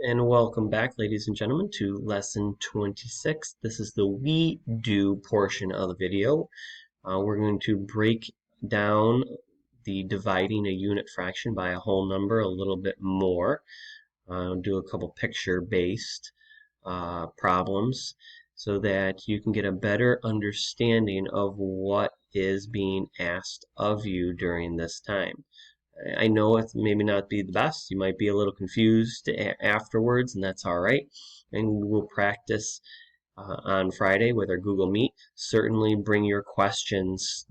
And welcome back, ladies and gentlemen, to lesson 26. This is the we do portion of the video. We're going to break down the dividing a unit fraction by a whole number a little bit more. Do a couple picture-based problems so that you can get a better understanding of what is being asked of you during this time. I know it maybe not be the best. You might be a little confused afterwards, and that's all right. And we'll practice on Friday with our Google Meet. Certainly bring your questions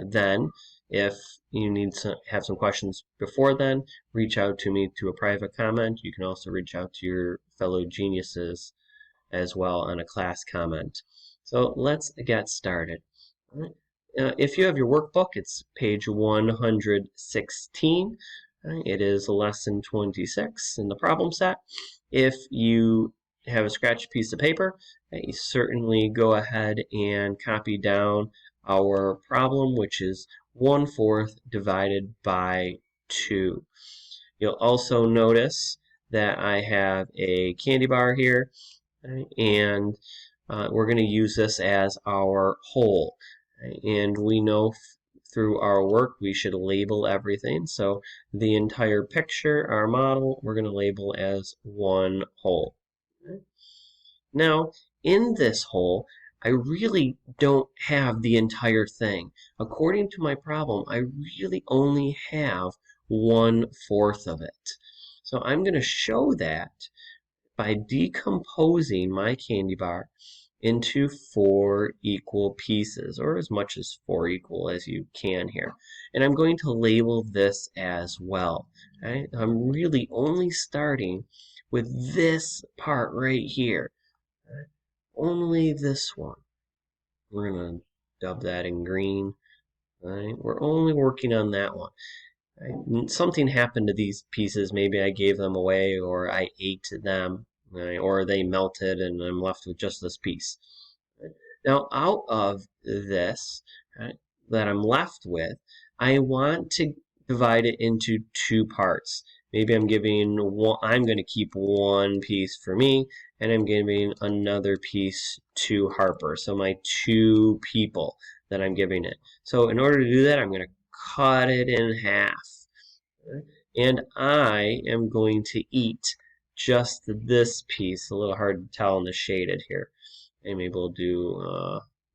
then. If you need to have some questions before then, reach out to me to a private comment. You can also reach out to your fellow geniuses as well on a class comment. So let's get started. All right. If you have your workbook, it's page 116. It is lesson 26 in the problem set. If you have a scratched piece of paper, you certainly go ahead and copy down our problem, which is 1/4 divided by 2. You'll also notice that I have a candy bar here, and we're going to use this as our whole. And we know through our work we should label everything. So the entire picture, our model, we're going to label as one whole. Now, in this whole, I really don't have the entire thing. According to my problem, I really only have 1/4 of it. So I'm going to show that by decomposing my candy bar into 4 equal pieces, or as much as 4 equal as you can here. And I'm going to label this as well. Right? I'm really only starting with this part right here. Right? Only this one. We're going to dub that in green. Right? We're only working on that one. Right? Something happened to these pieces. Maybe I gave them away or I ate them. Right? Or they melted and I'm left with just this piece. Right? Now, out of this, right, that I'm left with, I want to divide it into 2 parts. Maybe I'm giving one, I'm going to keep one piece for me, and I'm giving another piece to Harper. So my 2 people that I'm giving it. So in order to do that, I'm going to cut it in half. And I am going to eat just this piece. A little hard to tell in the shaded here. And maybe we'll do,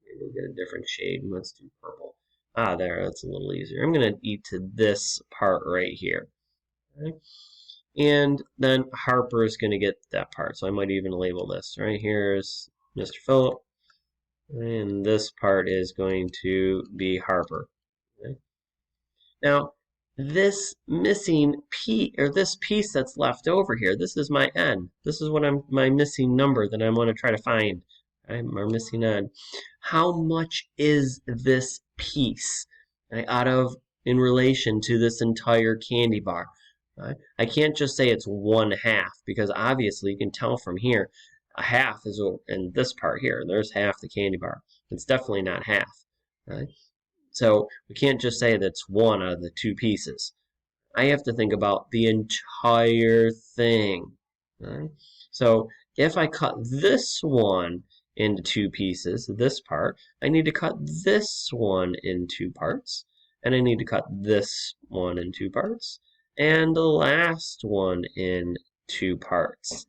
maybe we'll get a different shade. Let's do purple. Ah, there, that's a little easier. I'm going to eat to this part right here. Okay? And then Harper is going to get that part. So I might even label this. Right here's Mr. Philip. And this part is going to be Harper. Okay? Now, this missing piece, or this piece that's left over here, this is my n. This is what my missing number that I want to try to find. Our missing n. How much is this piece, right, out of in relation to this entire candy bar? Right? I can't just say it's 1/2 because obviously you can tell from here a half is in this part here. There's half the candy bar. It's definitely not half. Right? So we can't just say that's one out of the 2 pieces. I have to think about the entire thing. Right? So if I cut this one into 2 pieces, this part, I need to cut this one in 2 parts, and I need to cut this one in 2 parts, and the last one in 2 parts.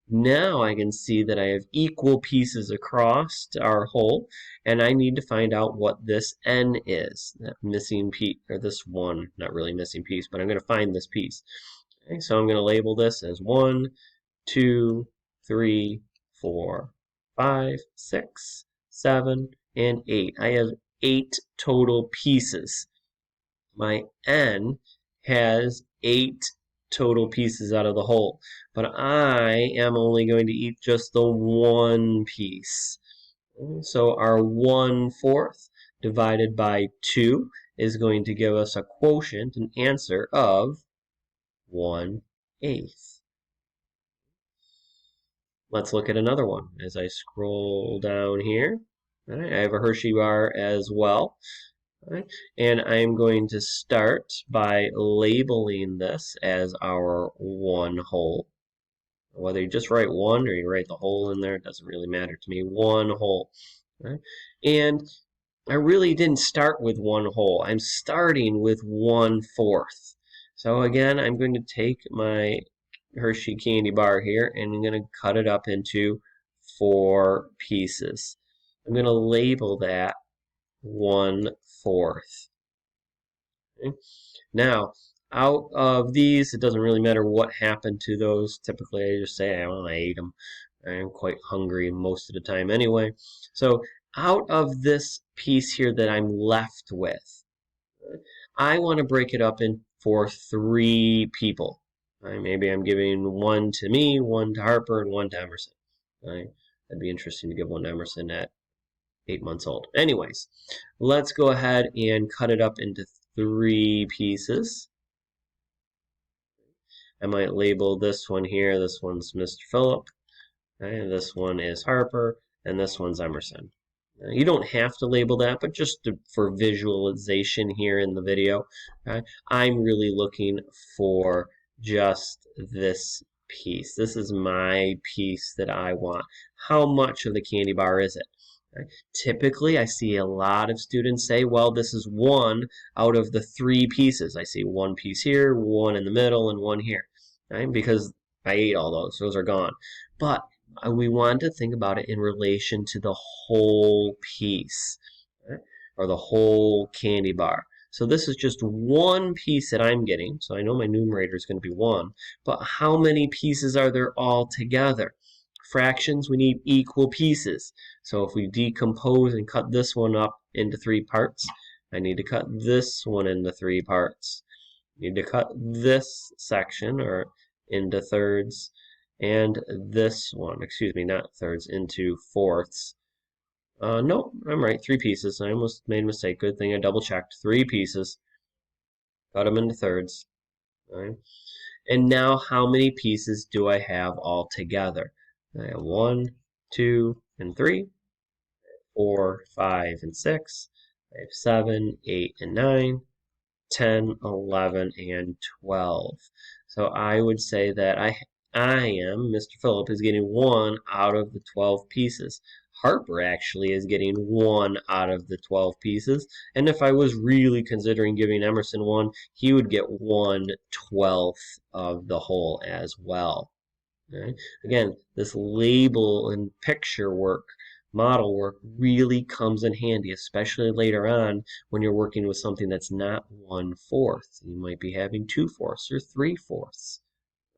Now I can see that I have equal pieces across our whole, and I need to find out what this n is, that missing piece, or this one, not really missing piece, but I'm going to find this piece. Okay, so I'm going to label this as 1, 2, 3, 4, 5, 6, 7, and 8. I have 8 total pieces. My n has 8 total pieces out of the whole, but I am only going to eat just the one piece. So our 1/4 divided by 2 is going to give us a quotient, an answer of 1/8. Let's look at another one as I scroll down here. All right, I have a Hershey bar as well. Right? And I'm going to start by labeling this as our 1 whole. Whether you just write 1 or you write the whole in there, it doesn't really matter to me. 1 whole. Right? And I really didn't start with 1 whole. I'm starting with 1/4. So again, I'm going to take my Hershey candy bar here and I'm going to cut it up into 4 pieces. I'm going to label that 1/4. Okay? Now, out of these, it doesn't really matter what happened to those. Typically, I just say, well, I ate them. I'm quite hungry most of the time anyway. So out of this piece here that I'm left with, I want to break it up in for 3 people. Right? Maybe I'm giving 1 to me, 1 to Harper, and 1 to Emerson. Right? That'd be interesting to give 1 to Emerson at 8 months old. Anyways, let's go ahead and cut it up into 3 pieces. I might label this one here. This one's Mr. Philip. Okay, this one is Harper, and this one's Emerson. You don't have to label that, but just for visualization here in the video, okay, I'm really looking for just this piece. This is my piece that I want. How much of the candy bar is it? Okay. Typically, I see a lot of students say, well, this is 1 out of the 3 pieces. I see 1 piece here, 1 in the middle, and 1 here, right? Because I ate all those. Those are gone. But we want to think about it in relation to the whole piece, right? Or the whole candy bar. So this is just 1 piece that I'm getting. So I know my numerator is going to be 1. But how many pieces are there all together? Fractions, we need equal pieces. So if we decompose and cut this one up into 3 parts, I need to cut this one into 3 parts. I need to cut this section or into thirds, and this one, excuse me, not thirds, into fourths. No, I'm right, 3 pieces. I almost made a mistake. Good thing I double checked. 3 pieces. Cut them into thirds. Right? And now how many pieces do I have all together? I have 1, 2, and 3, 4, 5, and 6. I have 7, 8, and 9, 10, 11, and 12. So I would say that Mr. Phillip is getting 1 out of the 12 pieces. Harper actually is getting 1 out of the 12 pieces. And if I was really considering giving Emerson 1, he would get 1/12 of the whole as well. Right? Again, this label and picture work, model work really comes in handy, especially later on when you're working with something that's not 1/4. You might be having 2/4 or 3/4.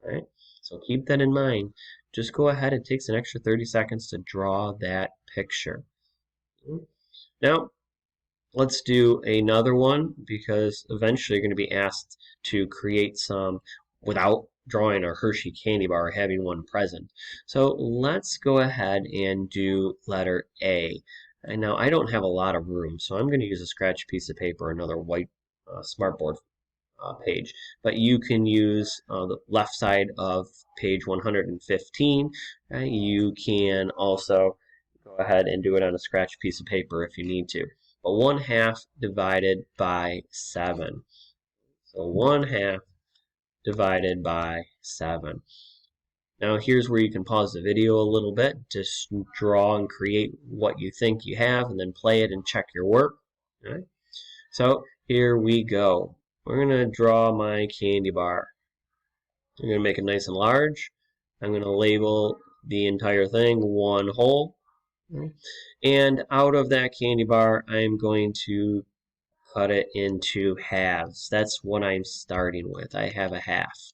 Right? So keep that in mind. Just go ahead. It takes an extra 30 seconds to draw that picture. Now, let's do another one because eventually you're going to be asked to create some without drawing a Hershey candy bar or having one present. So let's go ahead and do letter A. And now I don't have a lot of room, so I'm going to use a scratch piece of paper, another white smartboard page. But you can use the left side of page 115. You can also go ahead and do it on a scratch piece of paper if you need to. But 1/2 divided by 7. So 1/2 divided by 7. Now here's where you can pause the video a little bit, just draw and create what you think you have, and then play it and check your work. All right? So here we go. We're going to draw my candy bar. I'm going to make it nice and large. I'm going to label the entire thing 1 whole. And out of that candy bar, I'm going to cut it into halves. That's what I'm starting with. I have a half.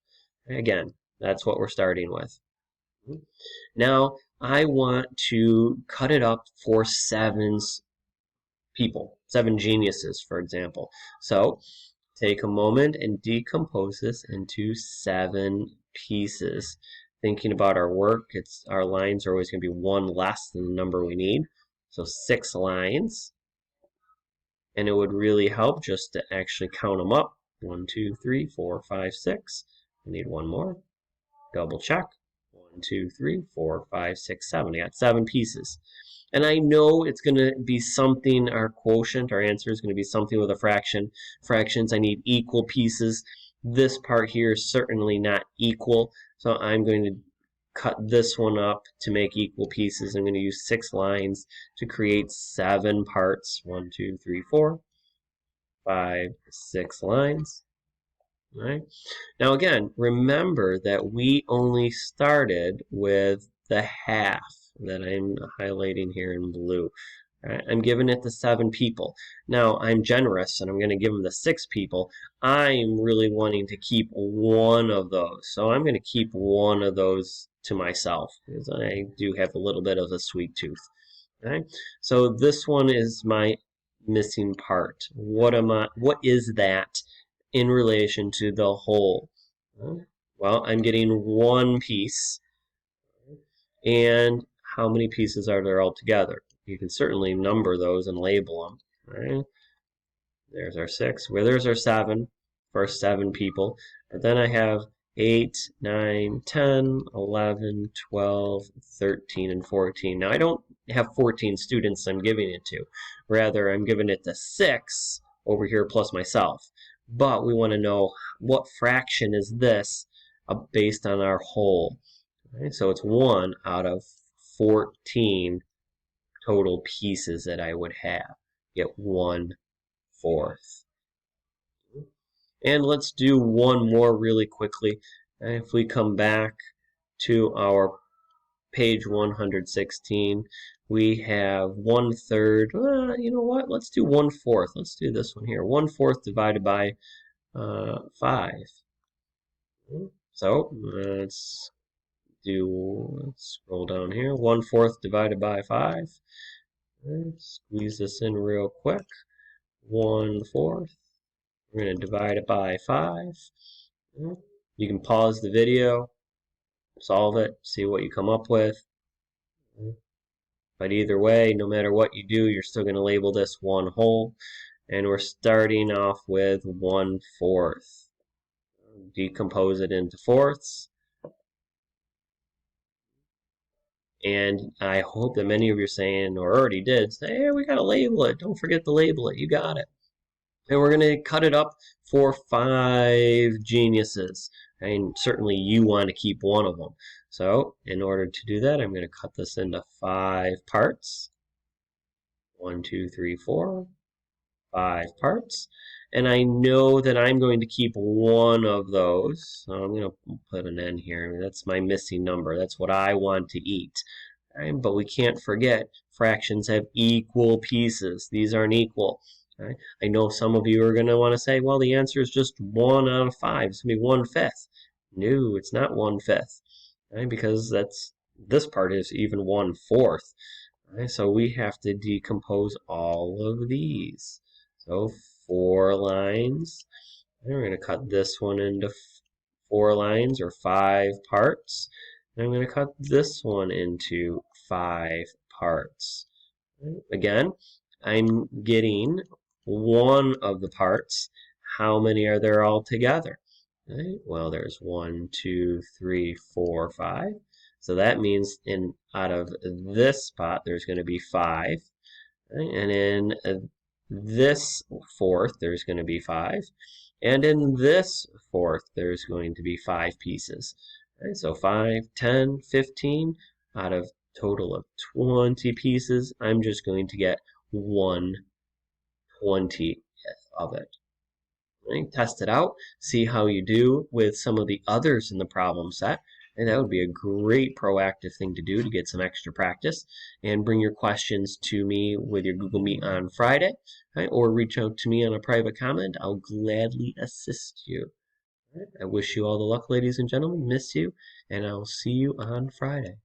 Again, that's what we're starting with. Now, I want to cut it up for 7 people, 7 geniuses, for example. So, take a moment and decompose this into 7 pieces. Thinking about our work, our lines are always going to be 1 less than the number we need. So 6 lines. And it would really help just to actually count them up. 1, 2, 3, 4, 5, 6. I need 1 more. Double check. 1, 2, 3, 4, 5, 6, 7. I got 7 pieces. And I know it's going to be something, our quotient, our answer is going to be something with a fraction. Fractions, I need equal pieces. This part here is certainly not equal, so I'm going to cut this one up to make equal pieces. I'm going to use 6 lines to create 7 parts. 1, 2, 3, 4, 5, 6 lines. All right. Now again, remember that we only started with the half that I'm highlighting here in blue. Right? I'm giving it to 7 people. Now I'm generous and I'm going to give them to 6 people. I'm really wanting to keep one of those. So I'm going to keep one of those to myself because I do have a little bit of a sweet tooth. Okay? So this one is my missing part. What is that in relation to the whole? Well, I'm getting one piece. And how many pieces are there altogether? You can certainly number those and label them. Right? There's our 6. Well, there's our 7 for 7 people. And then I have 8, 9, 10, 11, 12, 13, and 14. Now, I don't have 14 students I'm giving it to. Rather, I'm giving it to 6 over here plus myself. But we want to know what fraction is this based on our whole. Right? So it's 1 out of 14 total pieces that I would have. Get 1/4. And let's do one more really quickly. If we come back to our page 116, we have 1/3. You know what? Let's do 1/4. Let's do this one here. 1/4 divided by 5. So let's scroll down here. 1/4 divided by 5. Squeeze this in real quick. 1/4. We're going to divide it by 5. You can pause the video, solve it, see what you come up with. But either way, no matter what you do, you're still going to label this 1/2. And we're starting off with 1/4. Decompose it into fourths. And I hope that many of you are saying, or already did, say, hey, we got to label it. Don't forget to label it. You got it. And we're going to cut it up for 5 geniuses. And certainly you want to keep one of them. So in order to do that, I'm going to cut this into 5 parts. 1, 2, 3, 4. 5 parts. And I know that I'm going to keep one of those. So I'm going to put an N here. That's my missing number. That's what I want to eat. Right? But we can't forget fractions have equal pieces. These aren't equal. Right? I know some of you are going to want to say, well, the answer is just 1 out of 5. It's going to be 1/5. No, it's not 1/5. Right? Because this part is even 1/4. Right? So we have to decompose all of these. So 4 lines. And we're going to cut this one into 4 lines or 5 parts. And I'm going to cut this one into 5 parts. Again, I'm getting one of the parts. How many are there all together? Right? Well, there's 1, 2, 3, 4, 5. So that means out of this spot, there's going to be 5. Right? And in this fourth, there's going to be 5. And in this fourth, there's going to be 5 pieces. Right? So 5, 10, 15 out of total of 20 pieces, I'm just going to get 1/20th of it. Right? Test it out, see how you do with some of the others in the problem set. And that would be a great proactive thing to do to get some extra practice. And bring your questions to me with your Google Meet on Friday, right? Or reach out to me on a private comment. I'll gladly assist you. Right? I wish you all the luck, ladies and gentlemen. Miss you, and I'll see you on Friday.